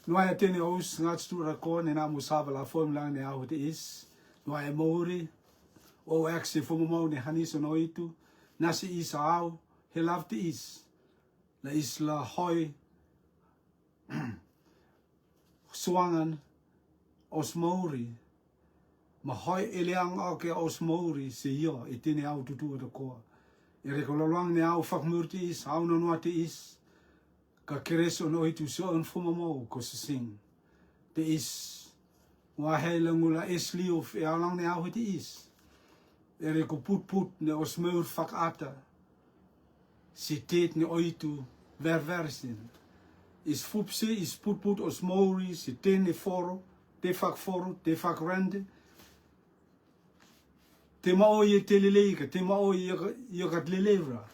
Noa tene os ngats tu rako ne na musava la form lang ne au te is. Noa e mori o exe fomo mau ne haniso no itu nasi isa au he love te is. La isla hoi suangan os mauri ma hoi eleang ake os mauri se yo e tene au tutu da ko e re kololwang ne au fakmurti is au no noa te is ka kereso no itu so on fuma mo ko se sing te is wa hele ngula esli of e alang ne au te is e re ko put ne os maur fak ata si tet ne oitu verversin is fupse is put os mauri si tene foro te fak rende te mao ye te leleika te mao ye kat lelevra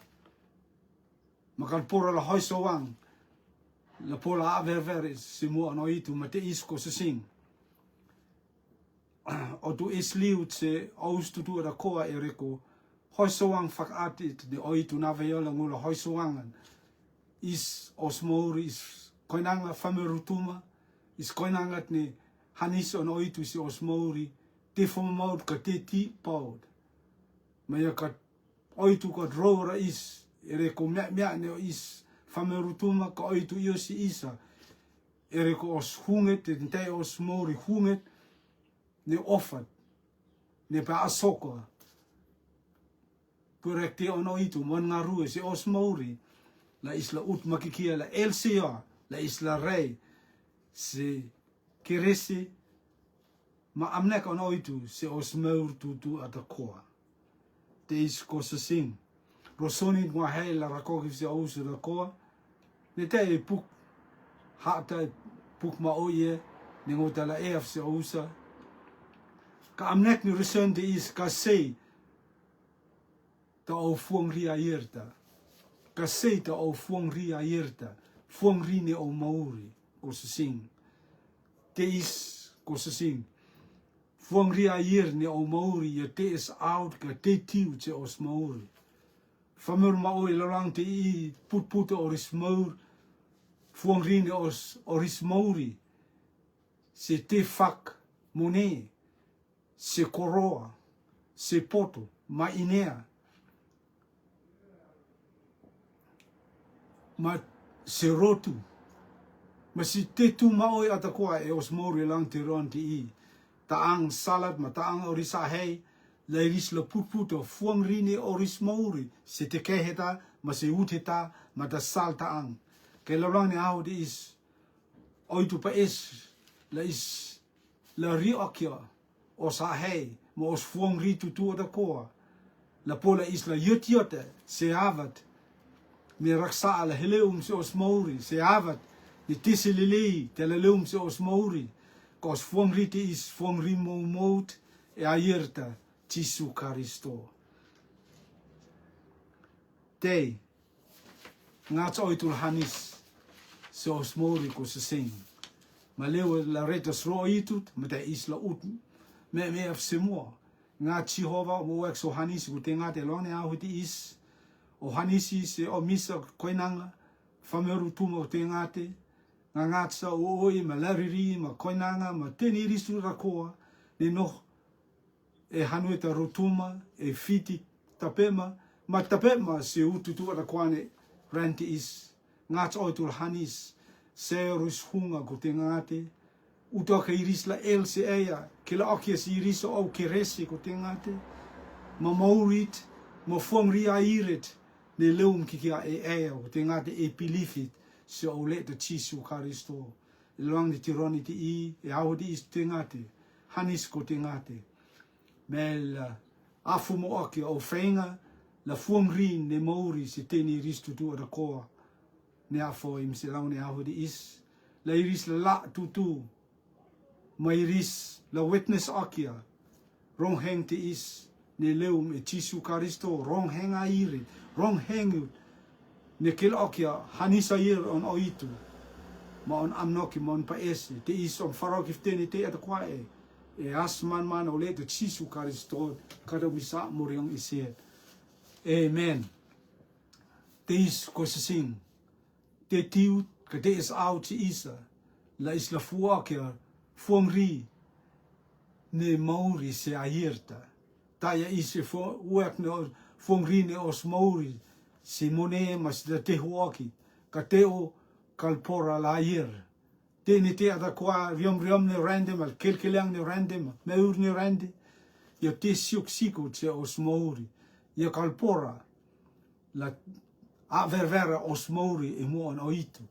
makal pora la hoisowang la pola aververis si mo ano itu ma te isko se sing o tu isliut se aus tu da koa e reko hoisowang fak atit de oitu na veola ngula hoisowangan is osmori is koinanga famerutuma is koinangat ne hanis on oitu si osmori te fomaud ka te ti paud maya ka oitu ka drora is ere ko mea ne is famerutuma ka oitu io si isa ere ko os hunget te osmori hunget ne ofat ne pa asoko purekte on oitu mon ngaru si osmori la isla ut makikia la LCA la isla rei se keresi ma amnek on oitu se osmeur tu atakoa te is ko se sing rosoni ngwa hei la rakoki se ausu da koa ne te puk hata puk ma oye ne ngota la ef se ausa ka amnek ni reson te is ka sei ta o fuang ria yerta ka sei ta o fuang ria yerta fuang rine o mauri ko se sing te is ko se sing fuang ria yer ne o mauri ya te is out ka te tiu te os mauri famur ma o ilarang te I put oris maur fuang rine os oris mauri se te fak mone se koroa se poto ma inea ma se rotu ma si te tu maoi atakoa e os mauri lang te ron te I taang salad ma taang orisa hei la iris la put o fuang rine oris mauri se te keheta ma se uteta ma ta sal taang ke la lang ne au de is oitu pa es la riokia o sa hei ma os fuang ritu tu atakoa la pola is la yutyote se avat me raksa ala heleum se os mauri se avat ni tisilili te leleum se os mauri kos fuang rite is fuang rimo mout e aierta Jesu Karisto te ngats oitul hanis se os mauri ko se sing ma lewe la retas ro itut ma te is la ut me af se mo nga Jehova mo ek so hanis ku te nga te lone au ti is o hanisi se o misa koinanga fameru tumo te ngate nga ngatsa o oi ma lariri ma koinanga ma teni risu rakoa ne no e hanueta rotuma e fiti tapema ma tapema se ututu rakoane ranti is ngats oitul hanis se rus hunga ko te ngate uto ka iris la LCA kila okia si iris o keresi ko te ngate ma maurit ma fuang ria iret ne leum kikia e o te ngate e pilifit se o le te Jesu Karisto long de tironi te I e au di is te ngate hanis ko te ngate mel afu mo aki o fenga la fuang rin ne mauri se teni ristu tu da koa ne afo im se long ne au di is la iris la tutu ma iris la witness akia rong heng te is ne leum e Jesu Karisto rong heng aire rong heng ne kil okia hanisa yer on oitu ma on amnoki mon pa esi te is on farokif teni te atakwa e asman man o le te Jesu Karisto kada wisa moriong iset amen te is ko se sing te tiu ka te is au ti isa la isla fuakia fuangri ne Maori se aierta. Taya ise uak ne fuangri ne os Maori se mone mas da te huaki ka teo kalpora la aier. Te ne te ada kwa riom ne random al kelkeleang ne random meur ne rande. Ia te siok siko te os Maori. Ia kalpora la a ververa os Maori e mo an oitu.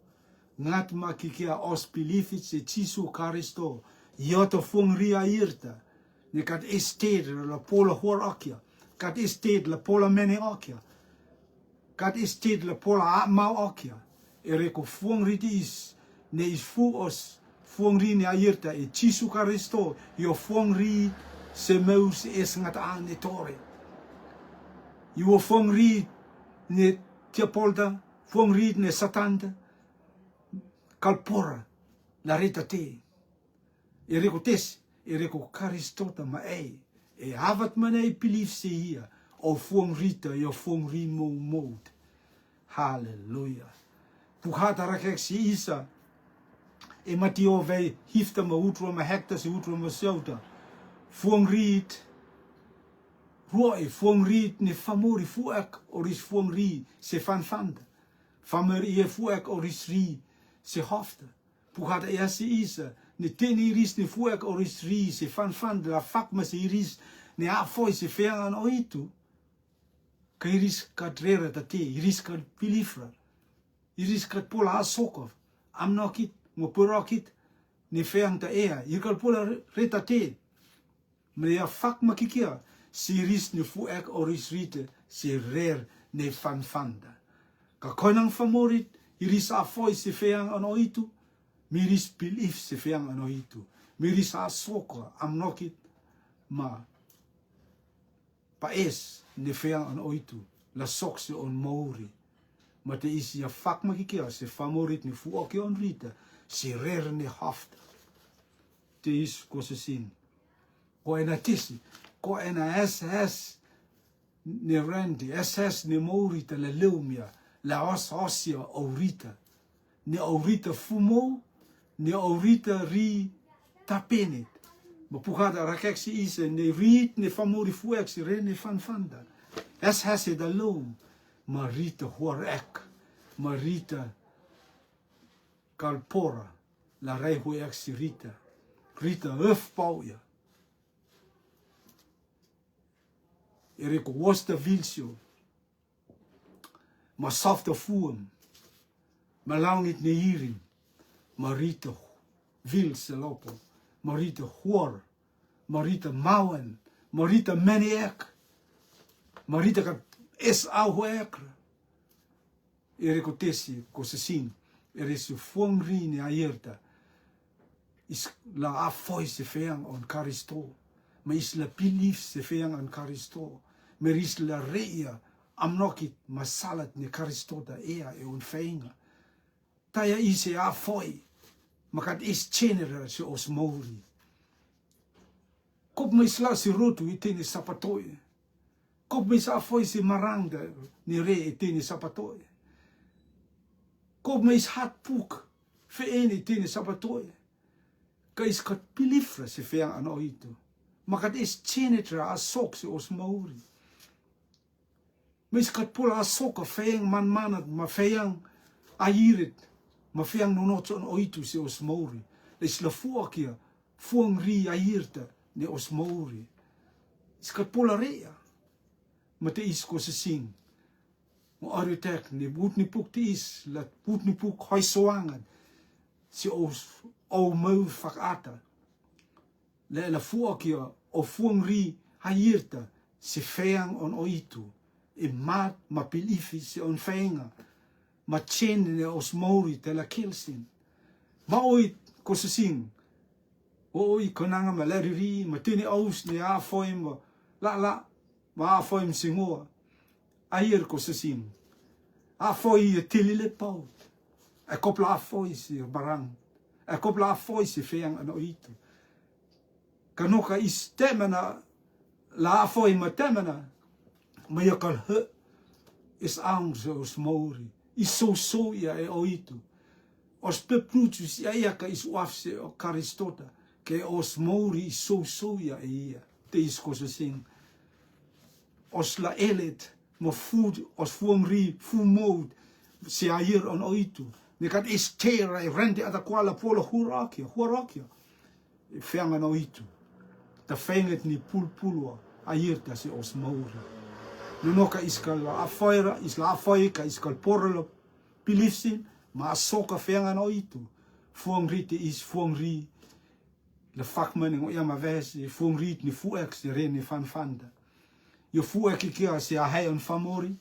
Ngat makikia os pilifit se tisu karisto. Ia te fuangri aierta. Ne kat estate la pola hor akia. Kat estate la pola mene akia. Kat estate la pola mau akia. E reko fuangri is ne is fu os fuangri ne aierta e tisu karisto. Ia fuangri se meus es ngat ane tore. Ia fuangri ne tia polda, fuangri ne satanda. Kalpora la reta te. E reko tes, e reko karistota ma e havat mana e pilif se ia, o fuang rita, e o fuang rimo moed. Halleluja. Pukhata rakek si isa, e mati o vei hifta ma utra ma hekta se utra ma seuta. Fuang rit, roi, fuang rit ne famori fuak, oris fuang ri se fanfanda. Famori e fuak oris ri se hofta. Pukhata e si isa, ne teni ris ne fuak oris ri se fanfanda la fakma se iris ne a foi se feangan oitu. Ka iris kat rera tate, iris kat pilifra. Iris kat pola asokov. Amnokit, mo purokit, ne feang ta ea. Irkal pola reta te. Me a fakma kikia, se iris ne fuak oris rite se rer ne fanfanda. Ka konang famorit, iris a foi se feangan oitu. Miris pilif se feang ano itu. Miris asoko amnokit ma paes ne feang ano itu. La sok se on Maori. Ma te isi a fak makikia se famorit ni fuoke on rita. Se rer ne hafta. Te is ko se sin. Ko ena tisi. Ko ena SS ne randi. SS ne Maori ta la leumia. La osia aurita. Ne aurita fumo. Ne aurita ri tapenet. Ma pukhata rakek si isa ne rit ne famori fuek si re ne fanfanda. Es hase da loom. Ma rita huarek. Ma rita kalpora. La rei huek si rita. Rita ufpauja. Ereko wosta vilsio. Ma safta fuam. Ma langit ne hirin. Marita vil se lopo, Marita huor, Marita mauen, Marita maniac, Marita ka es au huekra. Ere ko tesi, ko se sin, ere su fuangri ne aierta, is la afoi se feang on karisto, ma is la pilif se feang on karisto, ma is la reia, amnokit masalat ne karistota ea e on feinga. Taya ise a foi, makat is chenera se os Maori. Kop mais la si rotu i tene sapatoe. Kop mais a foi se maranga ni re i tene sapatoe. Kop mais hat puk fe ene i tene sapatoe. Ka is kat pilifra se feang ano ito. Makat is chenera a sok se os Maori. Mais kat pula a soka feang manmanat ma feang airit. Ma feang no not on oitu se os Maori. Les la fuakia, fuang ri airta ne os Maori. Iskat pola rea. Ma te is ko se sing. Mo aritek ne boot ni puk te is, la boot ni puk hoi soangan. Se os o mau fakata. Le la fuakia o fuang ri airta se feang on oitu. E mat ma pilifi se on feanga. Ma chen ne os Maori te la kilsin. Ma oi ko se sing. Oi konanga ma leriri, ma tini aus ne a foim la ma a foim singoa. Air ko se sing. A foi e tilile pau. E kopla a foi se barang. E kopla a foi se feang ano itu. Kanoka is temana la a foi ma temana. Ma yakal is ang se os Maori. I so ia e o itu. os pepnutu si aia ka is wafse o karistota, ke os mauri so ya ia, te is kosa sing. Os la elet, mo food, os fuamri, fu mood, si air on oitu. Ne kat is tera, rente ata kuala pola hurakia. Feanga no oitu. Ta fenget ni pulpulua, air ta si os mauri. Nonoka iskal la afaira, isla afaika, iskal porlo, pilifsin, ma asoka feanga no oitu. Fuamri te is fuamri, le fakman ngo ia ma vesi, fuamri ni fuex, rene fan fanda. Yo fua ki kia se ahai on famori.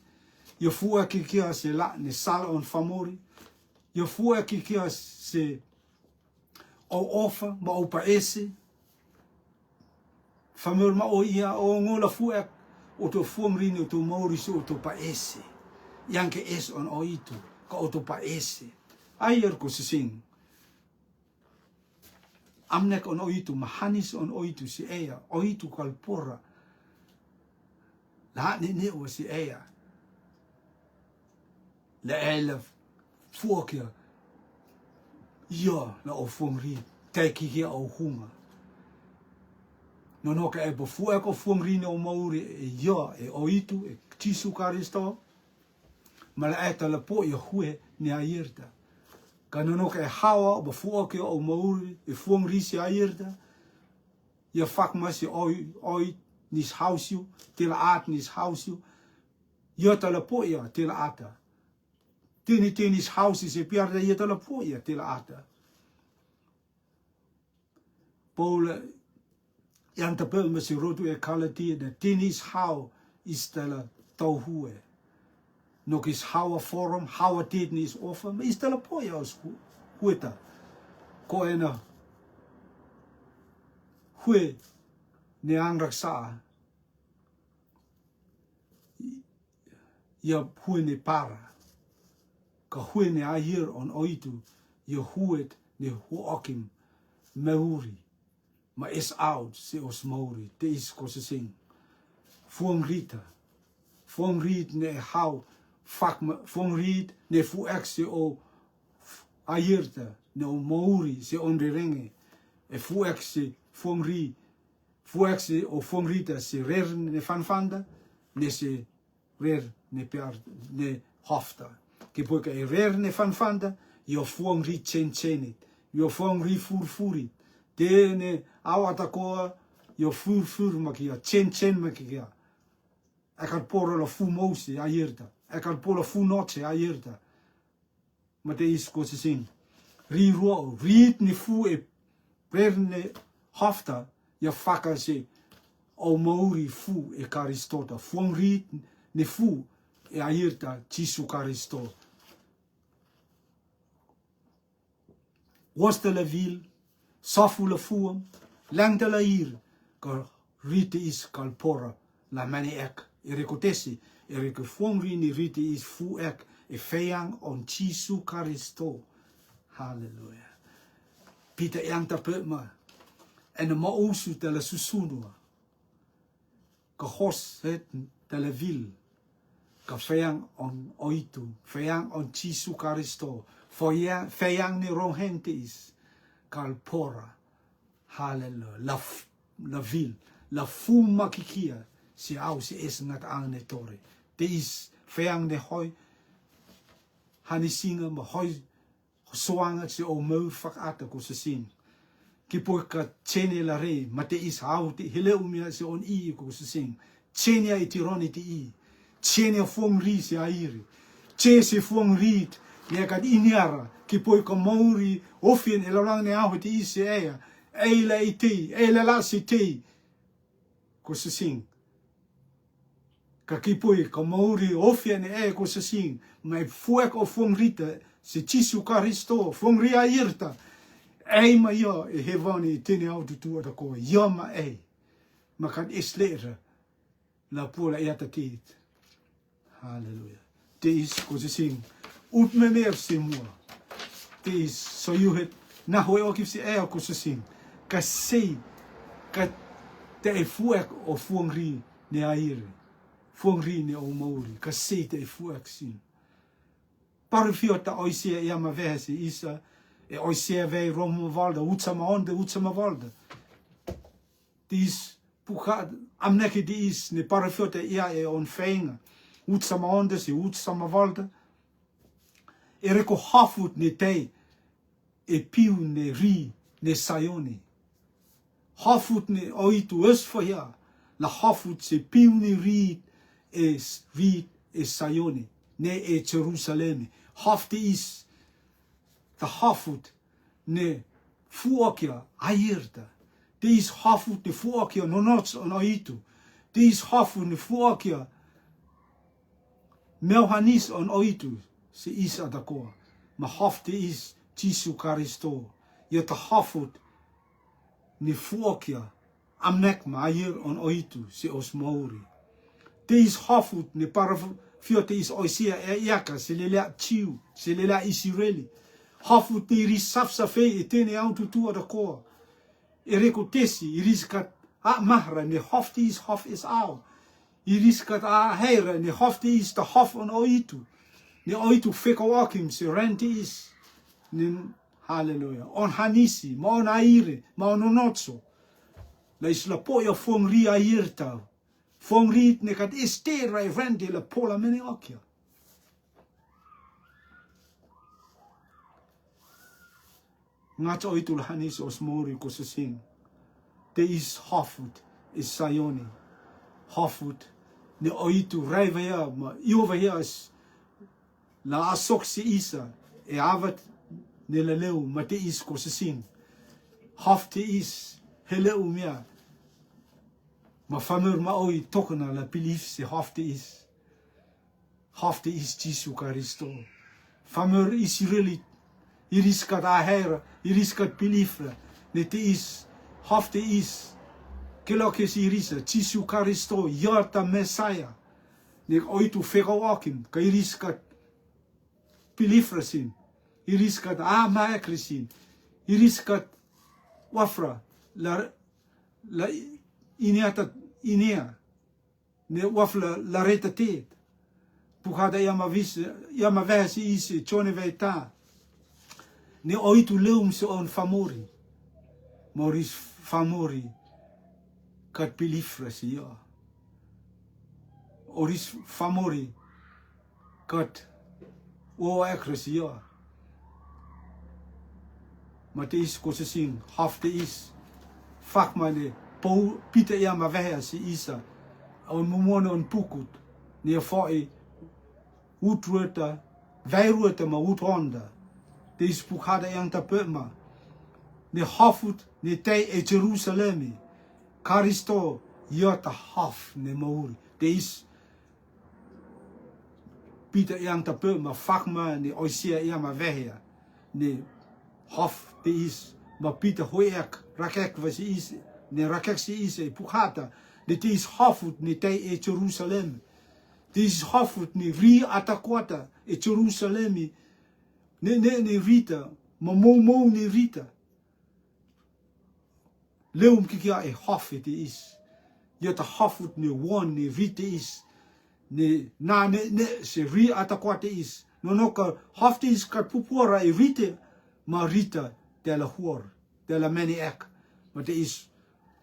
Yo fua ki kia se la ne sal on famori. Yo fua ki kia se o ofa ma o paese. Famor ma o ia o ngola fua o to fuamri o to maori so o to paese. Yanke es on oito ka o to paese. Aier ko se sing. Amnek on oito mahanis on oito si ea oito kalpora. La ne o si ea. La elef fuokia. Ja, la o fuamri. Teki hia o hunga. No ka e fuek o fuamri no mauri e ja e oitu e tisu karisto. Ma la eta la po e hue ni aierta. Ka no ka e hawa o fuokia o mauri e fuamri si aierta. Ja fakma si oi nis hausju, tila aat nis hausju. Jota la poja tila ata. Tini hausi se piarda jota la poja tila ata. Paul janta pelma si rotu e kalati de tinis hau is tala tauhue. Nok is hawa forum, hawa tini is offer, maar is tala poja os hueta. Ko ena hue ne angraksa ya hue ne para ka hue ne ahir on oitu ya huet ne huokim mauri ma is out se os mauri te is ko se sing fuamrit ne hau fuamrit ne fuex se o ahirta ne o mauri se on renge e fuex se fuamrit fuexe o fuamrita se rer ne fanfanda, ne se rer ne piar ne hofta. Ke poika e rer ne fanfanda, yo fuamrit chenit, yo fuamrit furfurit. Te ne awatakoa, yo furfur makia, chen makia. Ekal poro la fu mose aierta, ekal poro fu noche aierta. Ma te is ko se sing. Ri ruo, riet ne fu e rer ne hofta, ja faka se o mauri fu e karistota. Fuamrit ne fu e aierta tisu karisto. Wasta la vil, safu la fuam, langta la ir, ka rite is kalpora la mani ek. E rekotesi, e reke fuamri ni rite is fu ek e feang on tisu karisto. Halleluja. Pita yanta pema. En de mausu te la susunua. Ka hos het te la vil. Ka feang on oitu. Feang on tisu karisto. Feang ni rohente is. Kalpora. Halleluja. La vil. La fuma kikia. Si au si es ngat ane tore. Te is feang ne hoi. Hanisinga ma hoi. Soanga si o mau fakata ko se sin. Ki po ka chene la re, ma te is hau te hele umia se on I ko se sing. Chene ai tironi te I. Chene fuamri se airi. Che se fuamri ne ka iniara. Ki po ka mauri ofien e lang ne au te I se ea. Eila i te, eila la se te. Ko se sing. Ka ki po ka mauri ofien e ko se sing. Mai fuek o fuamrita se tisu karisto, fuamri airta. Ei ma ja, e hevani tini auto tua da koe. Ja ma ei. Ma kan is leren. La pola eata kiet. Halleluja. Te is, ko se sing. Ut me meer se mua. Te is, so you het. Na hoi ook se ea ko se sing. Ka se. Ka te e fuek o fuamri ne aire. Fuamri ne o mauri. Ka se te e fuek sin. Parafiota oisia ia ma vehesi isa e oisia vei Roma valda utsama valda. Dis puka amneki dis ne parafiota ia e on feinga utsama onda si utsama valda. E reko hafut ne tei e piu ne ri ne sayoni. Hafut ne oitu esfaya la hafut se piu ne ri e sayoni ne e Jerusalemi. Hafte is the hafut ne fuokia airta. Dis hafut ne fuokia nonots on oitu. Dis hafut ne fuokia melhanis on oitu. Se is adakoa. Ma hafte is Jesu Christo. Je te hafut ne fuokia amnek ma air on oitu se os mauri. Dis hafut ne parafiota is oisia e iaka se lelea chiu, se lelea Israeli. Hafut ne iris safsafei e tene autu tu adakoa. E reko tesi iris kat a mahra ne hafte is haf is au. Iris kat a heira ne hafte is te haf on oitu. Ne oitu fekawakim se rente is. Ne hallelujah. On hanisi, ma on aire, ma on onotso. La is la poia fongri airta. Fongri ne kat estera e rente la pola mene okia. Ngata oitu la hanisi osmori ko se sing. Te is hafut is sayoni. Hafut ne oitu raivaya ma iovaya is la asok si isa e avat ne la leu ma te is ko se sing. Haf te is heleu mea ma famur ma oi tokana la pilif se haf te is. Haf te is Jesu Christo. Famur is really iris kat ahera, iris kat pilifra ne te is haf te is kelokes irisa Jesu Christo yarta Messiah ne oitu fekawakim ka iris kat pilifrasin, iriskat amaekrisin, iriskat wafra, la ineata inea, ne wafla la reta teet. Puhada yama vesi isi, chone veita. Ne oitu leum se on famori. Moris famori kat pilifrasi ya. Oris famori kat o ekresia. Maar te is ko se sing half te is. Fak mane po pita ya ma veha si isa. On momone on pukut. Ne foi utruta vairuta ma utonda. Te is pukhada yang ta pema. Ne hafut ne te e Jerusalemi. Karisto yota haf ne mauri. Te is Pita yang ta pe ma fakma ne oisia ia ma vehia ne hof te is ma pita hoek rakek was is ne rakek si is e pukhata ne te is hofut ne te e Jerusalem te is hofut ne ri atakwata e Jerusalemi ne rita ma mo ne rita leum kikia e hof te is je te hofut ne one ne rita is ne se ri atakwate is no ka hafte is ka pupora e rite ma rita de la huor de la meni ek maar te is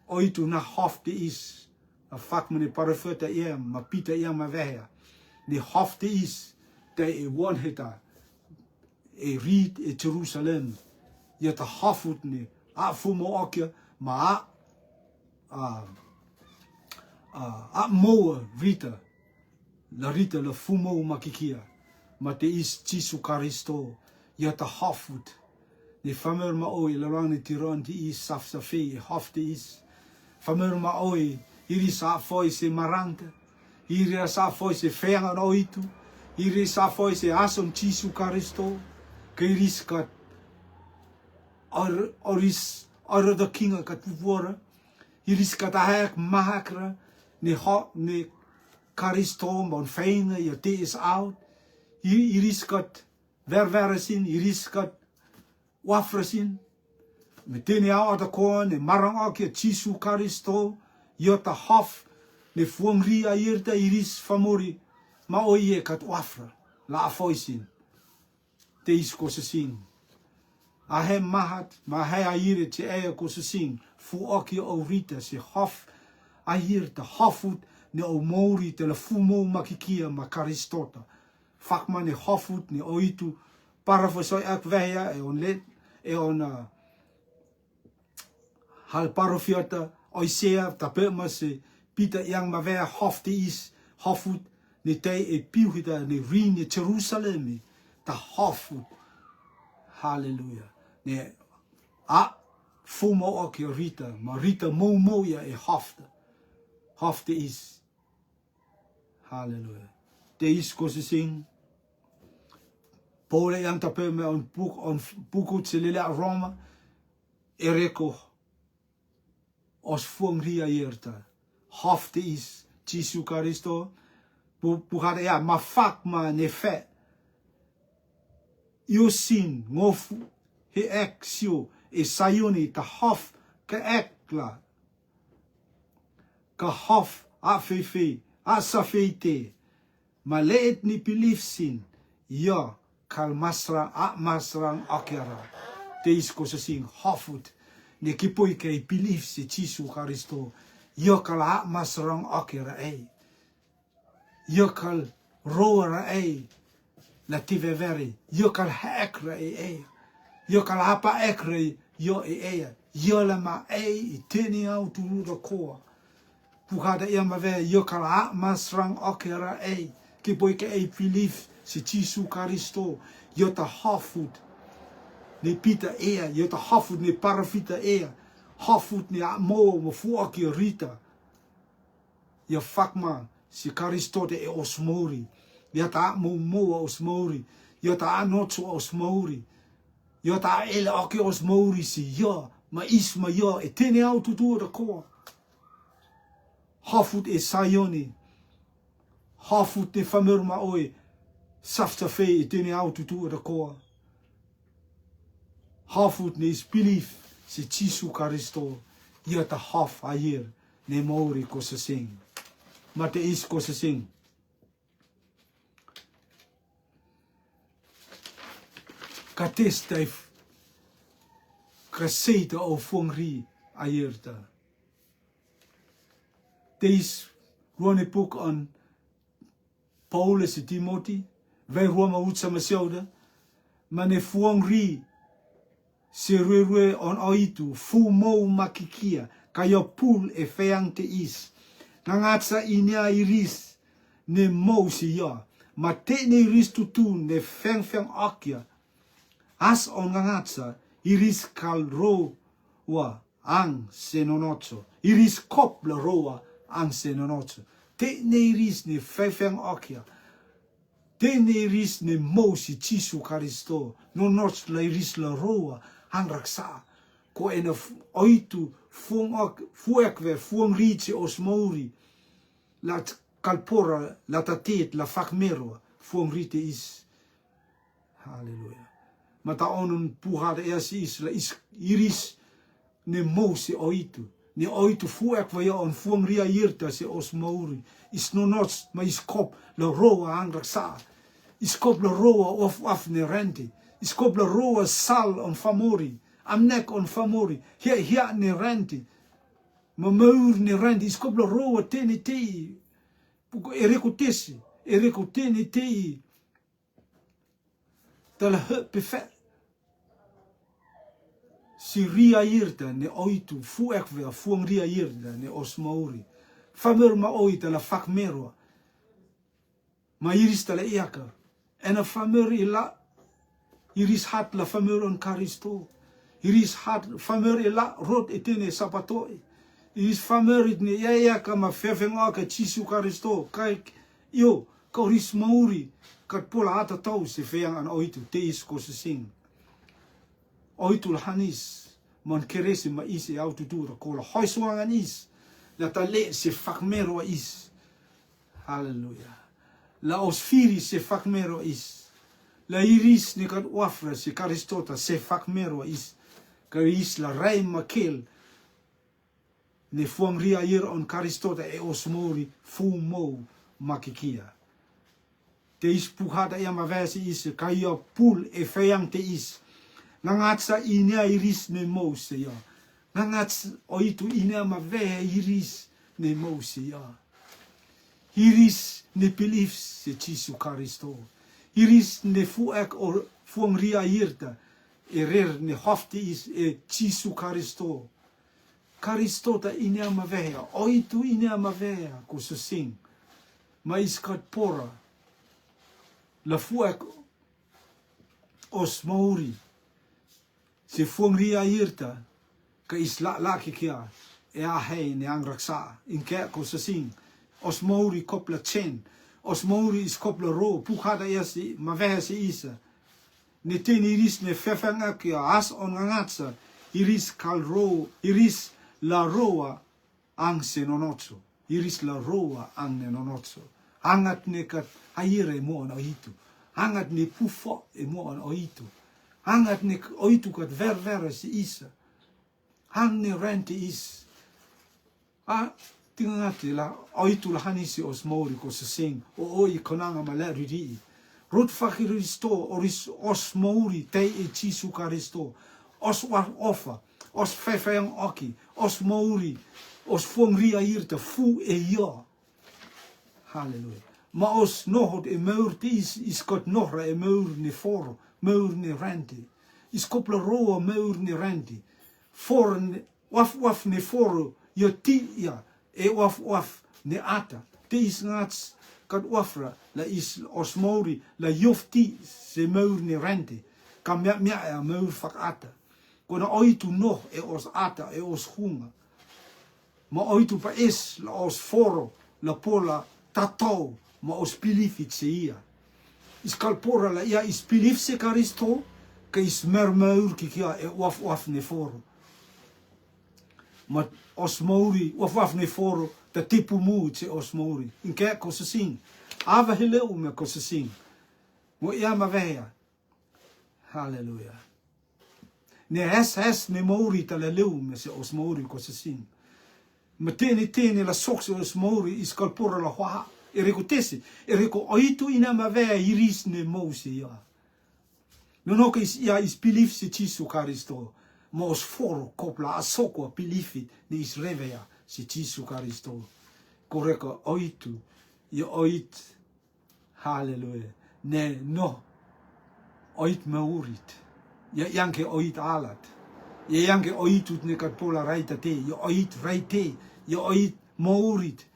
oitu na hafte is a fak mene parafeta e ma pita e ma veha ne hafte is te e one heta e rit e Jerusalem je te hafut ne a fumo okje ma a moa rita la rita la fumo makikia ma te is Jesu Christo ya ta hafut ne famer ma oi la rani tiran ti is safsafe hafte is famer ma oi iri sa foi se maranta iri sa foi se fenga oitu iri sa foi se asom Jesu Christo ke iris kat oris da kinga kat puvora iris kat ahek mahakra ne Karisto, mon fijne, je te is oud. Hier is kat verversin, hier is kat wafrasin. Meteen jou uit de koon, ne marang ook je Jesu Karisto, je te haf, ne fuangri airte, hier is famori. Ma oye kat wafra, la afoisin. te is ko se sing. A he mahat, ma he a ire te ea ko se sing, fu oki o rita se hof, a hir te hofut ne o mouri te la fu mou makikia ma karistota. Fakma ne hofut ne o itu, parafasoi ak vehia e on let, e on hal parafiata, oisea, tape ma se pita yang ma vea hof te is, hofut, ne te e piuhita ne rin ne Jerusalem, ta hofut. Hallelujah. Ne a fumo o ki rita, ma rita mo ya e hofta. Hofte is. Hallelujah. Te is ko se sing. Pole yang tape me on puku tselele a Roma. E reko. Os fuang ria yerta. Hofte is. Jesu Christo. Puhada ya ma fak ma ne fe. Yo sin ngofu. He ek sio. E sayoni ta hof ka ek la. Ka hof a fefe. A sa feite. Ma leet ni pilif sin. Ya. Kal masra a masrang akera. Te is ko se sing hofut. Ne kipoi ke pilif se Jesu Christo. Ya kal a masrang akera ei. Ya kal roara ei. La tiveveri. Ya kal hekra ei. Ya kal hapa ekre yo ei. Ya la ma ei I teni au turu da koa. Puhada ia ma ve ya kal a masrang akera ei. Kipoi ke ei pilif se Jesu Christo, yo ta hofut ne pita ea, yo ta hofut ne parafita ea, hofut ne mo fu aki rita. Yo fakma se Christo te e osmori, yo ta mo osmori, yo ta anotsu osmori, yo ta ele aki osmori si yo, ma isma yo e tene au tutu da koa. Hofut e sayoni, hofut ne famurma oe, safta fe e tene au tutu da koa. Hofut ne is belief se Jesu Christo. Ia ta hof a hier ne mauri ko se sing. Ma te is ko se sing. Ka testef. Ka seita o fongri a hier ta. Te is ruane puk an Paulus e Timothy. Wij Roma utsa masjouda. Maar ne fuangri. Se rue on oitu. Fu mo makikia. Kaya pul e feang te is. Nangatsa inia iris. Ne mo si ya. Ma te ne iris tutu. Ne feng akia. As on nangatsa. Iris kal roa. Ang senonotso. Iris kop la roa. Ang senonotso. Te ne iris ne feng akia. Tene iris ne mosi Jesu Christo. No nots la iris la roa. Han raksa. Ko ena oitu fuekwe fuang riche osmori. La kalpora la tatet la fakmero. Fuang rite is. Halleluja. Mata onun puhada easi is la iris ne mosi oitu. Ne oitu fuekwe ya on fuang ria irta se osmori. Is no nots ma is kop la roa han raksa. Iskop la roa of ne rente. Iskop la roa sal on famori. Amnek on famori. Hia ne rente. Mameur ne rente. Iskop la roa tene tei. Puko ereko tesi. Ereko tene tei. Tala pefe. Si ria irta ne oitu. Fuekwe fuang ria irta ne osmauri. Fameur ma oita la fakmeroa. Ma iris tala iaka. En a fameur ila. Iris hat la fameur on Christo. Iris hat fameur ila rot etene sapatoi. Iris fameur itne ya kama fefenga ka Jesu Christo. Kijk yo ka ris mauri kat pola hata tau se feang an oitu te is ko se sing. Oitu la hanis man keresi ma isi au tutura ko la hoiswangan is. La tale se fakmero is. Hallelujah. La osfiri se fakmero is. La iris ne kat wafra se karistota se fakmero is. Ka is la rei makel. Ne fuang ria ir on karistota e osmori fu mo makikia. te is puhada ia mavesi is kaya pul e feyang te is ngangatsa inia iris ne mose ya ngangats oitu inia mave iris ne mose ya iris ne belief se Jesu Christo iris ne fuek or fuongria irta erer ne hofte is e Jesu Christo Christo ta inia mave oitu inia mave ko se sing mais kat pora la fuek os mauri se fuongria irta ka isla la kia e a hei ne ang raksa in ke ko se sing os mauri kopla chen os mauri is kopla ro pukhada yasi mave se isa ne ten iris ne fefanga kia as on ngatsa iris kal ro iris la roa ang se nonotso iris la roa ang ne nonotso angat ne kat aire mo na hitu angat ne pufo e mo na hitu angat ne oitu kat ver se isa hang ne rente is a tingati la oitu la hanisi os mori ko se sing o oi konanga mala riri rot fakiristo oris os mori te e Jesu Christo os war offer os fefeng oki os mori os fongria irte fu e ja halleluja ma os nohot e meur is kot nohra e meur ne for meur ne rente is kopla roa meur ne rente for waf ne for yo ti ja e waf ne ata te is ngats kat wafra la is os mori la yofti se meur ne rente kam mia meur fak ata kona oitu noh e os ata e os hunga ma oitu pa is la os foro la pola tatou ma os pilifit se ia is kalpora la ia is pilif se Christo ka is mermeur ki kia e waf ne foro ma os mauri waf ne foro ta tipu mu se os mauri in ke ko se sing ava heleu me ko se sing mo ia ma vea halleluja ne es ne mauri ta la leu me se os mauri ko se sing ma tene la soxe os mauri is kalpora la hoa e reko tesi e reko oitu ina ma vea iris ne mose ia no que ia is belief se Jesu Christo ma os foro kopla asoko beliefit ne is revea se Jesu Christo koreko oitu ia oit halleluja ne no oit maurit ia yanke oit alat ia yanke oitut ne kat pola raita te ia oit raite ia oit maurit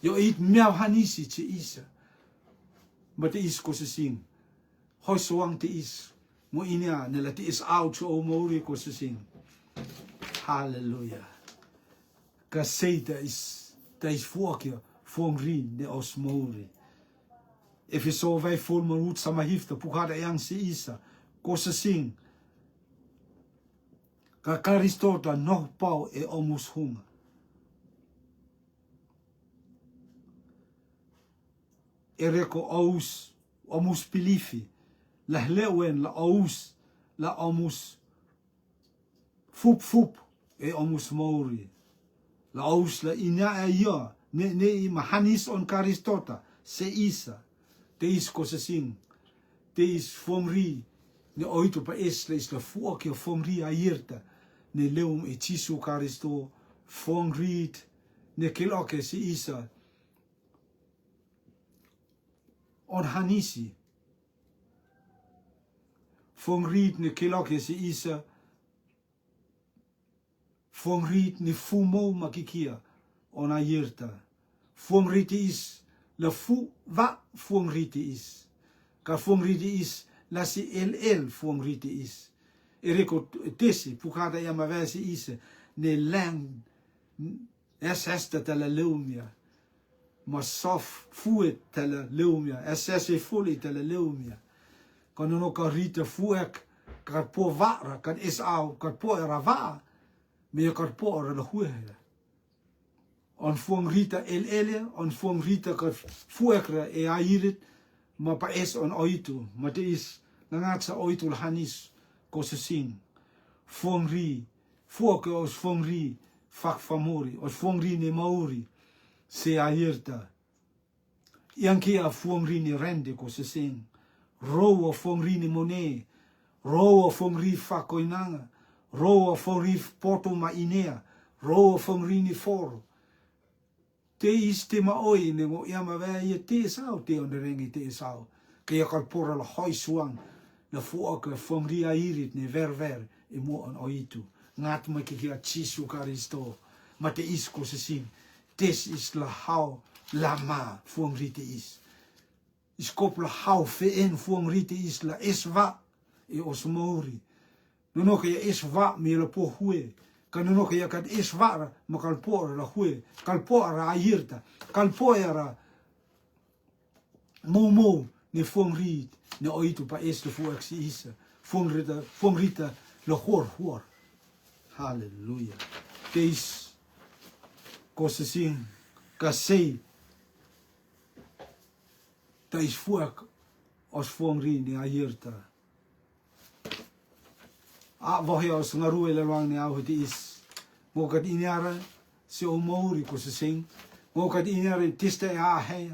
ia oit miau hanisi te isa ma te is ko se sing hoi soang te is mo inia ne la te is out so mauri ko se sing halleluja ka seita is fuokia fongri ne os mauri if so vai vol manut sama hifta pukhada yang se isa ko se sing ka Christota no pau e omus hunga ereko aus omus pilifi la lewen la aus la omus fup e omus mauri la aus la ina ya ne mahanis on Christota se isa te is ko se sing te is fomri ne oito pa is la fuoki o fomri airta ne leum e Jesu Christo fomri ne kiloke se isa on hanisi fomri ne kiloke se isa fomri ne fumo makikia on airta fomri is la fu va fomri is ka fomri is la si el fomri is ereko tesi pukhada ya mavesi is ne lang esta tala leumia ma sof fuet tala leumia ss fully tala leumia kan no ka rita fuek ka po vara kan is au ka po era va me ka po era la hue on fuang rita el on fuang rita ka fuekra e airit ma pa es on oitu ma te is nangatsa oitu hanis ko se sing fuang ri fuok os fuang ri fak famori os fuang ri ne mauri se airta yang kia fuang rini rende ko seseng ro fuang rini mone ro fuang ri fa koinanga ro fuang ri poto ma inea ro fuang rini for te iste ma oi ne ngo ia ma va ia te sao te on rengi te sao ke ia kal pora la hoi suang na fuaka fuang ri airit ne ver e mo on oitu ngat ma ki kia chisu karisto ma te isko sesing this is la how la ma fuang ri te is kop la how fe en fuang ri te is la esva e osmori no ke esva me la po hue kan no ke kat esva ma kal po la hue kal po ra ayirta kal po era mo ne fuang ri ne oitu pa es le fuak si isa fuang rita lo hor hallelujah this kosesing kasei ta is fuak os fuang ri ne ayirta a vohe os ngaru le wang ne au ti is mo kat inyara se o mouri kosesing mo kat inyara tista a he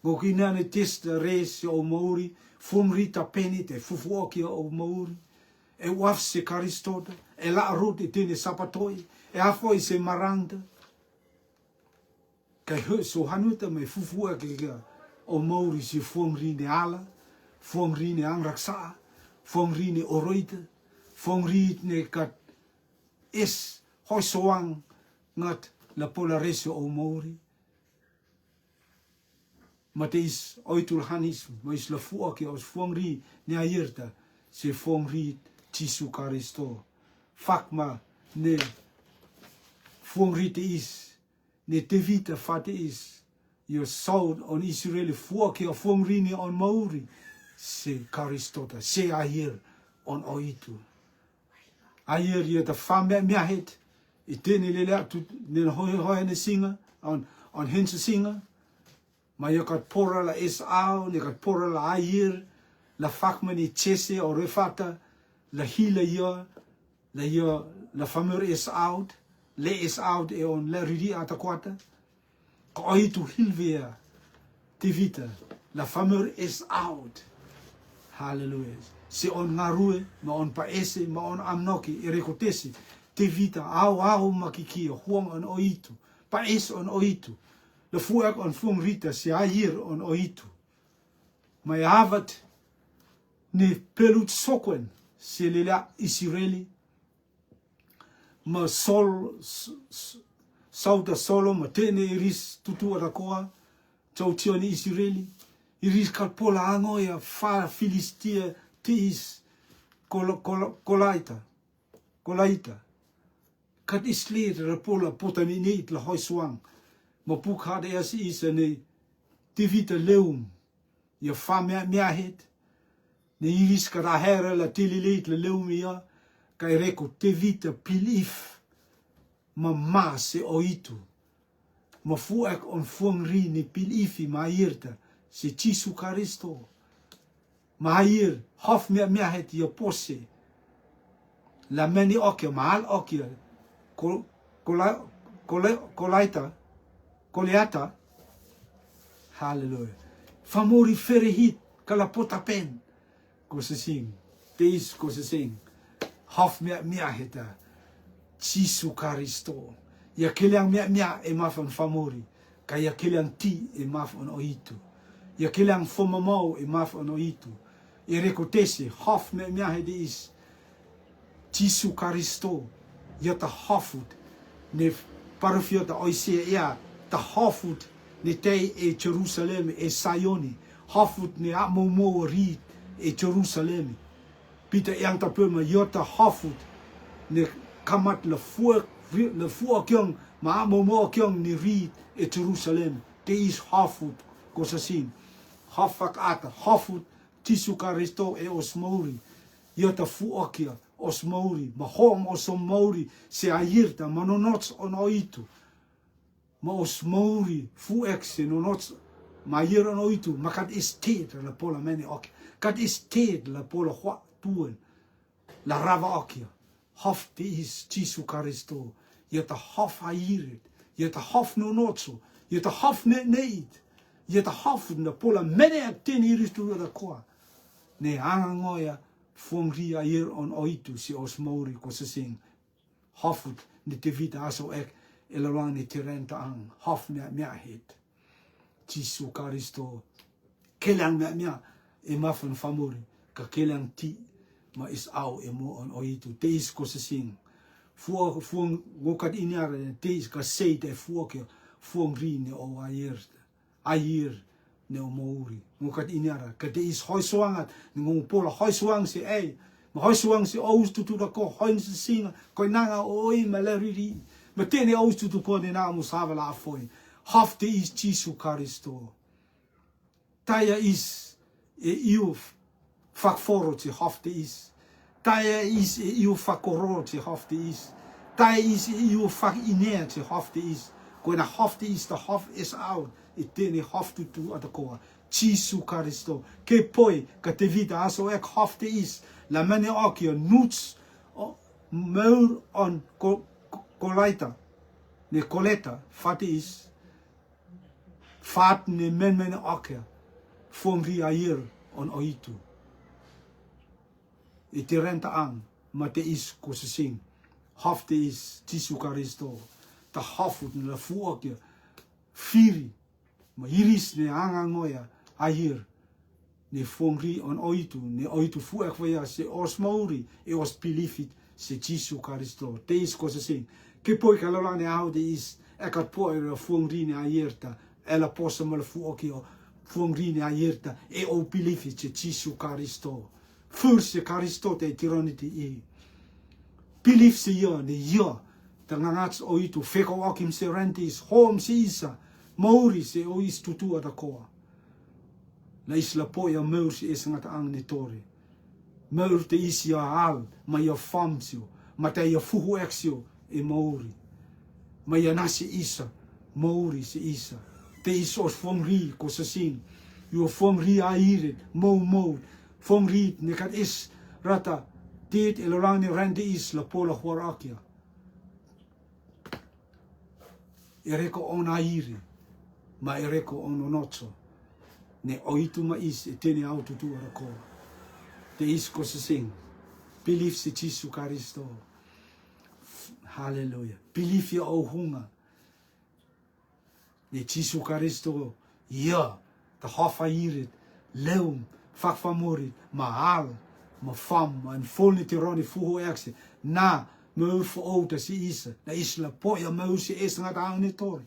mo kinane tista res o mouri fuang ri ta penite fufuoki o mouri e waf se karistota e la rote tene sapatoi e afoi se maranda kai hu so hanuta me fufuoki ga o mouri si fuang ri ne ala fuang ri ne angraksa fuang ri ne oroita fuang ri ne kat es hoi soang ngat la polarisio o mouri Mateis oitul hanis mais la fuaki os fuang ri ne ayerta se fuang ri Jesu Karisto fakma ne fuang ri te is ne te vita fate is your soul on Israel fuaki o fuang ri ne on Mauri se Karistota se ayer on oitu ayer ye ta fame miahet itene lele tu ne hoi ne singa on hense singa ma yo kat pora la es au ne kat pora la ayer la fakma ni chese o refata la hila yo la famur is out le is out e on la ridi atakwata ko oitu hilvea te vita la famur is out hallelujah se on ngarue ma on paese ma on amnoki e rekotesi te vita au makiki huang on oitu paes on oitu la fuak on fuang rita se ayer on oitu ma havat ne pelut sokwen se lela Israeli ma sauta solo ma tene iris tutu atakoa chau tioni Israeli iris kalpola angoia fa Filistia tis kolaita kat isleet rapola potaminit la hoi swang ma puk hade as isa ne tivita leum ya fa miahet ne iris kara hera la tililit la leumia kai reko te vita pilif ma se oitu ma fuak on fuang ri ne pilifi ma irta se Jesu Karisto ma ir hof mea het yo pose la meni okia mal okia koliata hallelujah famori ferihit kala potapen kosesing teis kosesing hof mea heta Jesu Karisto ya kiliang mea e mafan famori kaya kiliang ti e mafan oitu ya kiliang fomamau e mafan oitu e rekotesi hof mea hede is Jesu Karisto ya ta hofut ne parafio ta oise ya ta hofut ne te e Jerusalem e Sayoni hofut ne amomo ri e Jerusalem pita yang ta pema yota hofut ne kamat le fuak kyong ma amomo kyong ni ri e Jerusalem te is hofut kosasin hofak ata hofut Jesu Karisto e osmori yota fuakia osmori ma hom osmori se ayirta manonots on oitu ma osmori fuex nonots ma hier on oitu ma kat estate la pola meni ok kat estate la pola hwa tuen la rava okia hof te is Jesu Karisto yota hof ayirit yota hof nonotso yota hof net ia ta hafut na pola mene a teni iris tu da koa. Ne anga ngoia fuangri a ir on oitu si os mauri ko se sing. Hafut ni te vita aso ek e lalang ni te renta ang. Haf mea het. Jisu Karisto. Kelang mea e mafan famuri. Ka kelang ti ma is au e mo on oitu. Te is ko se sing. Fuang ngokat inyara te is ka sei te fuake fuangri ne o air ne o mauri. Ngokat inyara. Ka te is hoi soangat. Ngong pola hoi soang si ei. Ma hoi soang si aus tutu da ko. Hoi nisi singa. Koi nanga oi ma le riri. Ma tene aus tutu ko ne na musawa la afoi. Haf te is Jisu Karisto. Taia is e iu fakforo te haf te is. Taia is e iu fakoro te haf te is. Taia is e iu fak inea te haf te is. Koe na haf te is, the haf is out. E tene haf tutu atakoa. Jisu Karisto. Ke poi, ka te vita aso ek haf te is. La mene akia nuts meur on kolaita. Ne koleta, fate is. Fat ne men akia. Fuangri air on oitu. E te renta ang, ma te is ko se sing. Haf te is Jisu Karisto. Ta hafut ne la fuakia. Firi. Ma iris ne anga ngoia air. Ne fuangri on oitu. Ne oitu fuak vaya se os mauri. E os pilifit se Jisu Karisto. Te is ko se sing. Ke poi ka lola ne au te is. Ekat poi re fuangri ne airta. Ela posa ma la fuakia. Fuangri ne airta. E o pilifit se Jisu Karisto. Fur se Karisto te tironiti i. Pilif se ia ne ia. Ta ngangats oitu. Feko akim se rentis. Hom se isa. Mauri se o is tutu ata koa. Na isla poia meur se esangata ang ni tori. Meur te isi a al. Ma ia famsio. Ma te ia fuhu eksio e mauri. Ma ia nasi isa. Mauri se isa. Te isos fuangri ko sa sing. Yo fuangri a irit. Mau. Fuangri ne kat is rata. Dit elorang ni rende is la pola huarakia. Ereko on a iri. Ma ereko on onotso. Ne oitu ma is e tene au tutu ara koa. Te is ko se sing. Believe se Jisu Karisto. Hallelujah. Believe ya o hunga. Ne Jisu Karisto. Ja. Ta hafa irit. Leum. Fakfamorit. Mahal. Ma fam. Ma en volne te roni fuho ekse. Na. Meu voor outa si isa. Na isla poia meu si is ngat ang ni tori.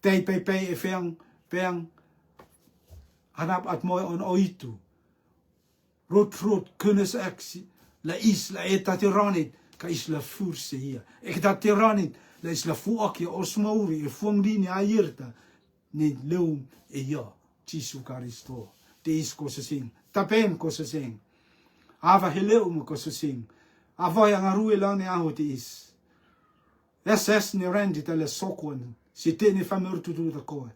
Tei e peang. Hanap at mooi on oitu. Rot, kunnes actie. La isla eta tiranit. Ka isla furse hier. Ik dat tiranit. La isla fuakje osmouri. E fuangdini airta. Ni leum e ja. Jisu Karisto. Te is ko se sing. Tapen ko se sing. Ava heleum ko se sing. Ava yang arue lang ni aho te is. SS ni rendi tale sokon. Si te ni famur tutu da koe.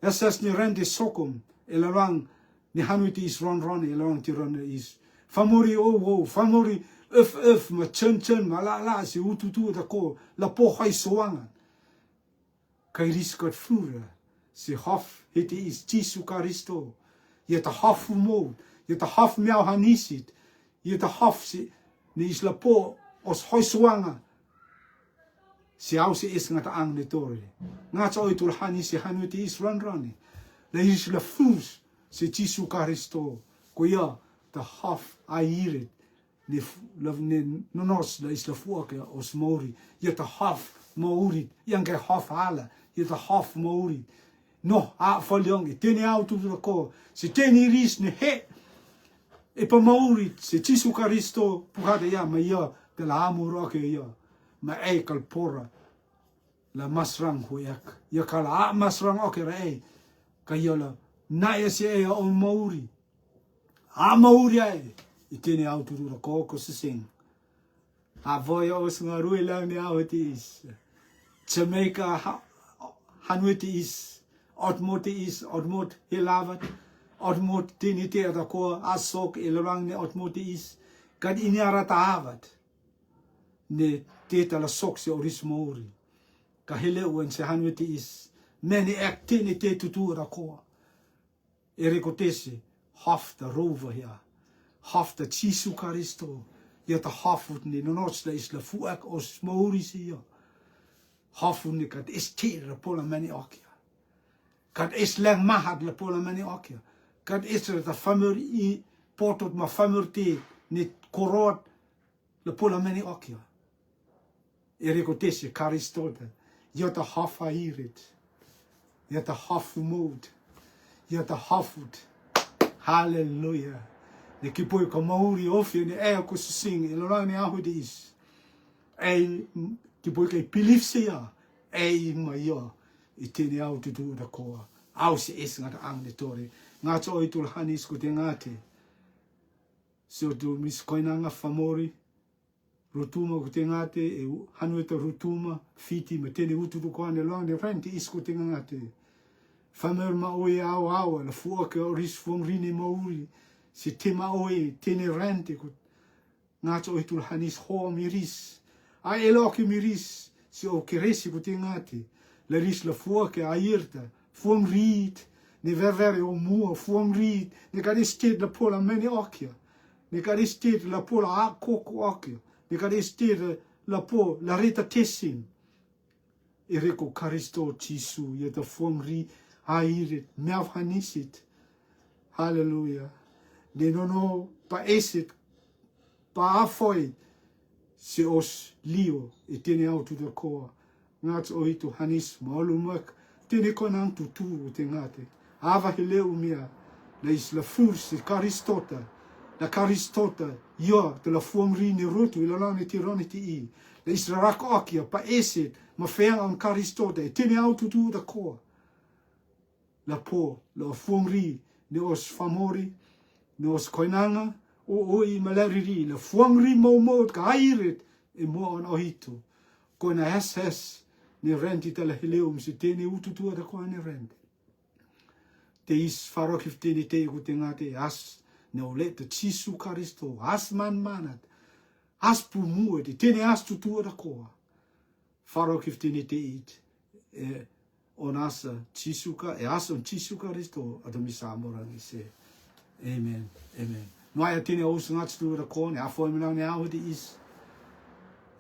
SS ni rendi sokom. Elarang ni hanu te is ron. Elarang ti ron is. Famuri o. Famuri uf. Ma chen. Ma la si ututu da koe. La po hai soangan. Kai riskat fura. Si haf hete is Jisu Karisto. Je te haf moed. Je te haf miau hanisit. Je te haf si. Ni isla po os hoi soanga. Si au si is ngata ang ni tori. Ngata oi tulhani si hanu ti is ron. La isla fus si Jisu Karisto. Kuya ta haf airit. Ni nonos la isla fuake os mauri. Je te haf mauri. Yang ke haf hala. Je te haf mauri. No, a falyong. Tene au tu da ko. Si tene ris ni he. E pa mauri se Jisu Karisto puhada ya ma ia te la amuro ke ia ma e kalpora la masrang huyak ya kala masrang oke ra e ka ia la na ia se e o mauri a mauri ai I tene au tu ra ko se sing a voia os ngarui lang ni au tis Jamaica hanuti is odmot helavat Otmot tini te ata ko asok ilarang ne otmot is kad inyara tahavat ne te tala sok se oris mauri ka hele uen se hanweti is Meni ek tene te tutu ra koa. E reko tese, hafta rova hea. Hafta Jesu Karisto. Ia ta hafut ni nonots la isla fuak o smauri si ia. Hafut ni kat is te ra pola mani akia. Kat is lang mahad la pola mani akia. Kat is ra ta famur I potot ma famur te ni korot la pola mani akia. E reko tese Karisto ta. Ia ta hafa irit. Ia ta hafu mood. Ia ta hafut. Hallelujah. Ne ki poi ka mauri ofi ne e ko sing e lora ne ahu de is. E ki poi ka pilif se ya. E ma ya. I tene au tutu da koa. Au se es ngata ang ne tore. Ngā to i tul hanis ko te ngate. Se o tu mis koinanga famori. Rutuma ko te ngate. E hanu e ta rutuma. Fiti ma tene utu tu koa ne loa ne renti is ko te ngate. Whamer ma oe au awa. La fua ke o ris fuang rini mauri. Se te ma oe tene rente ko. Ngā to i tul hanis hoa mi ris. A e loa ke mi ris. Se o ke resi ko te ngate. La ris la fua ke a irta. Fuang rit. Ne ververe o mua. Fuang rit. Ne ka rested la pola meni akia. Ne ka rested la pola a koko akia. Ne ka rested la po la reta tesin. E reko Karisto Jesu. Ia ta fuang rit. A irit. Meaw hanisit. Hallelujah. Ne nono pa esit. Pa afoi. Se os lio. E tene au tu da koa. Ngats o hitu hanis. Maolu mak. Tene kona ang tutu o te ngate. Ava he leo mea. Na is la furse Karistota. La Karistota. Ia te la fuang rini rotu. Ila lani te roni te I. La is la rako akia. Pa esit. Ma whenga ang Karistota. E tene au tutu da koa. La po. La fuang ri. Ne os famori. Ne os koinanga. O oi malariri. La fuang ri mau ka hairit. E mo an ohitu. Koina hes. Ne renti tala hileum se tene ututua da koa ne renti. Te is farokif tene te iku te ngate as ne o leta Jesu Karisto. As man manat. As pu mua te tene as tutua da koa. Farokif tene te it. On asa Jesu ka. E as on Jesu Karisto. Ata misa amorangi se. Amen. Amen. Noai a tene aus ngats tuua da koa. Ne afoi minau ne ahu te is.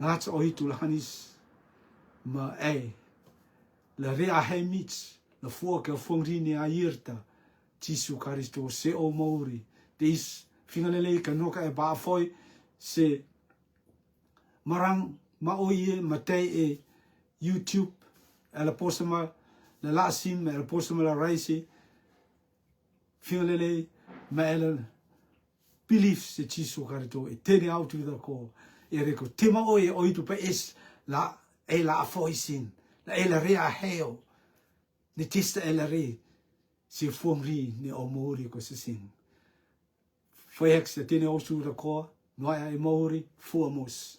Ngats ohitu lahanis. Ma la rea he mits, la fua ke fong rini a irta, Jesu Karisto se o mauri. Te is fingalele ka noka e ba foi se marang ma oie ma te e YouTube, e la posama la lasim, e la posama la raisi, fingalele ma e la belief se Jesu Karisto, e tene autu da ko, e reko, tema oie oitu pa es la e la afoisin, la e la rea heo, ne testa e la re, se fuang ri ne o mauri ko se sing. Foi hek se tene o sura koa, noa e mauri, fuamos.